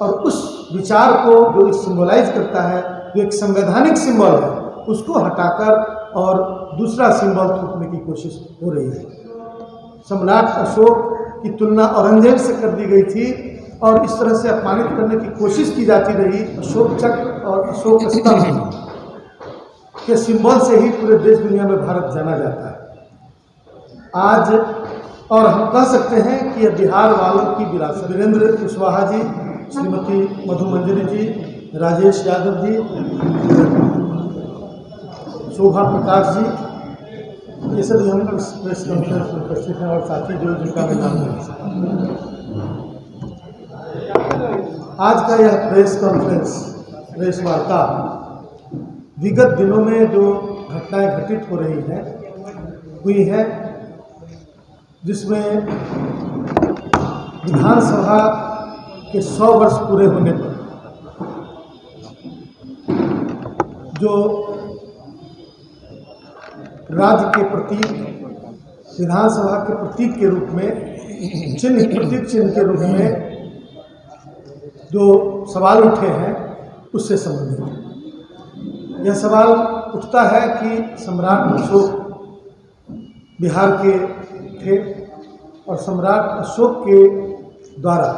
और उस विचार को जो सिंबलाइज करता है, जो एक संवैधानिक सिंबल है, उसको हटाकर और दूसरा सिंबल थोपने की कोशिश हो रही है। सम्राट अशोक की तुलना औरंगजेब से कर दी गई थी और इस तरह से अपमानित करने की कोशिश की जाती रही। अशोक चक्र और अशोक स्तंभ के सिंबल से ही पूरे देश दुनिया में भारत जाना जाता है आज। और हम कह सकते हैं कि यह बिहार वालों की विरासत। वीरेंद्र कुशवाहा जी, श्रीमती मधु मंजरी जी, राजेश यादव जी, शोभा प्रकाश जी, ये सभी हम इस प्रेस कॉन्फ्रेंस में उपस्थित हैं और साथी जो जिनका मैं नाम नहीं सकता। आज का यह प्रेस कॉन्फ्रेंस, प्रेस वार्ता विगत दिनों में जो घटनाएं घटित हो रही हुई है, जिसमें विधानसभा के 100 वर्ष पूरे होने पर जो राज्य के प्रतीक, विधानसभा के प्रतीक के रूप में, प्रतीक चिन्ह के रूप में जो सवाल उठे हैं, उससे संबंधित यह सवाल उठता है कि सम्राट अशोक बिहार के थे और सम्राट अशोक के द्वारा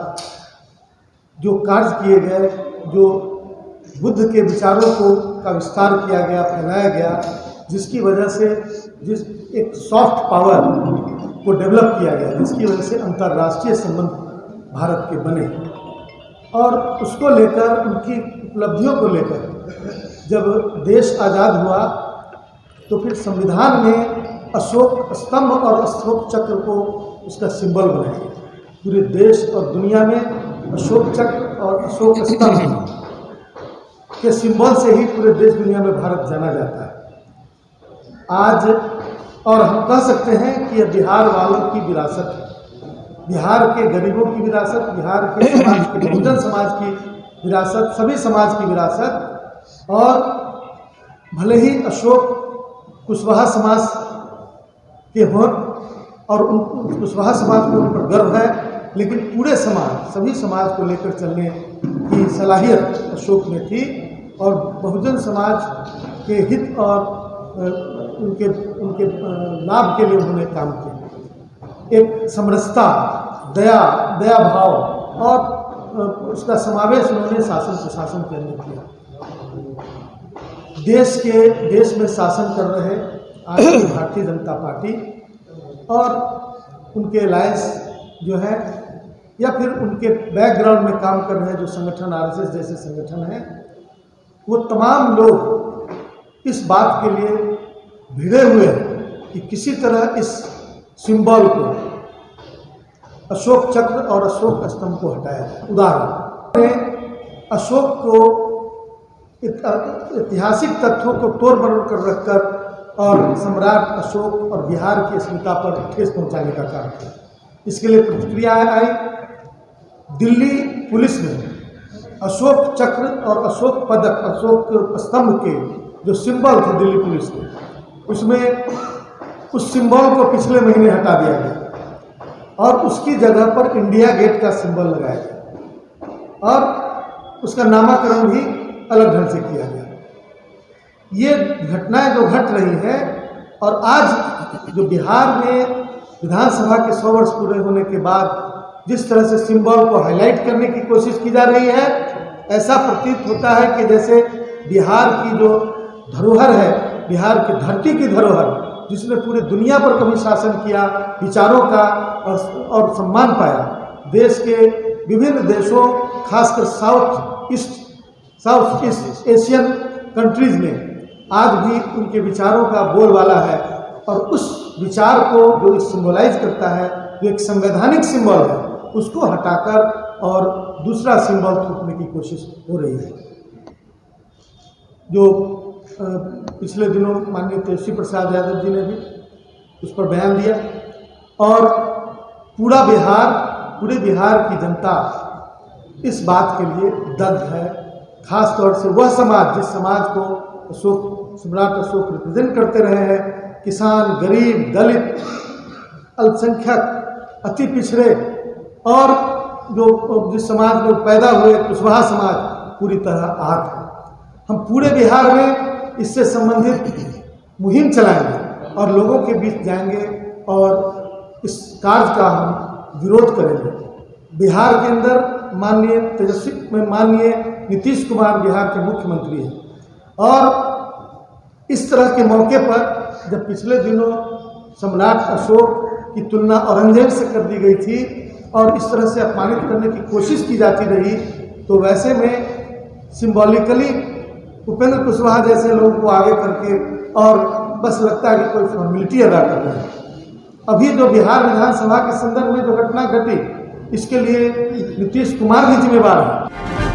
जो कार्य किए गए, जो बुद्ध के विचारों का विस्तार किया गया, फैलाया गया, जिसकी वजह से एक सॉफ्ट पावर को डेवलप किया गया, जिसकी वजह से अंतर्राष्ट्रीय संबंध भारत के बने, और उसको लेकर, उनकी उपलब्धियों को लेकर जब देश आज़ाद हुआ तो फिर संविधान में अशोक स्तंभ और अशोक चक्र को उसका सिंबल बनाया। पूरे देश और दुनिया में अशोक चक्र और अशोक स्तंभ के सिंबल से ही पूरे देश दुनिया में भारत जाना जाता है आज। और हम कह सकते हैं कि यह बिहार वालों की विरासत है, बिहार के गरीबों की विरासत, बिहार के समाज के, बहुजन समाज की विरासत, सभी समाज की विरासत। और भले ही अशोक कुशवाहा समाज के हों और उन कुशवाहा समाज को उन पर गर्व है, लेकिन पूरे समाज, सभी समाज को लेकर चलने की सलाहियत अशोक में थी और बहुजन समाज के हित और उनके लाभ के लिए उन्होंने काम किया। एक समरसता, दया भाव और उसका समावेश उन्होंने शासन प्रशासन के अंदर किया। देश में शासन कर रहे आज की भारतीय जनता पार्टी और उनके अलायंस जो है, या फिर उनके बैकग्राउंड में काम कर रहे जो संगठन, आरएसएस जैसे संगठन हैं, वो तमाम लोग इस बात के लिए भिड़े हुए हैं कि किसी तरह इस सिंबल को, अशोक चक्र और अशोक स्तंभ को हटाया जाए। उदाहरण, अशोक को ऐतिहासिक तथ्यों को तोड़ मरोड़ कर रखकर और सम्राट अशोक और बिहार की अस्मिता पर ठेस पहुंचाने का काम किया। इसके लिए प्रतिक्रियाएं आई। दिल्ली पुलिस ने अशोक चक्र और अशोक पदक, अशोक स्तंभ के जो सिंबल थे दिल्ली पुलिस के, उसमें उस सिंबल को पिछले महीने हटा दिया गया और उसकी जगह पर इंडिया गेट का सिंबल लगाया गया और उसका नामकरण भी अलग ढंग से किया गया। ये घटनाएं जो घट रही है, और आज जो बिहार में विधानसभा के 100 वर्ष पूरे होने के बाद जिस तरह से सिंबल को हाईलाइट करने की कोशिश की जा रही है, ऐसा प्रतीत होता है कि जैसे बिहार की जो धरोहर है, बिहार की धरती की धरोहर, जिसने पूरी दुनिया पर कभी शासन किया, विचारों का और सम्मान पाया, देश के विभिन्न देशों, खासकर साउथ ईस्ट एशियन कंट्रीज में आज भी उनके विचारों का बोलबाला है। और उस विचार को जो सिंबलाइज करता है, जो एक संवैधानिक सिंबल है, उसको हटाकर और दूसरा सिंबल थोपने की कोशिश हो रही है। जो पिछले दिनों माननीय तेजस्वी प्रसाद यादव जी ने भी उस पर बयान दिया और पूरे बिहार की जनता इस बात के लिए दग्ध है। खास तौर से वह समाज, जिस समाज को सम्राट अशोक रिप्रेजेंट करते रहे हैं, किसान, गरीब, दलित, अल्पसंख्यक, अति पिछड़े और जो जिस समाज में पैदा हुए कुशवाहा समाज पूरी तरह आग है। हम पूरे बिहार में इससे संबंधित मुहिम चलाएंगे और लोगों के बीच जाएंगे और इस कार्य का हम विरोध करेंगे। बिहार के अंदर माननीय नीतीश कुमार बिहार के मुख्यमंत्री हैं और इस तरह के मौके पर जब पिछले दिनों सम्राट अशोक की तुलना औरंगजेब से कर दी गई थी और इस तरह से अपमानित करने की कोशिश की जाती रही, तो वैसे में सिंबॉलिकली उपेंद्र कुशवाहा जैसे लोगों को आगे करके और बस लगता है कि कोई फॉर्मेलिटी अदा कर रहे हैं। अभी जो बिहार विधानसभा के संदर्भ में जो घटना घटी, इसके लिए नीतीश कुमार भी जिम्मेवार है।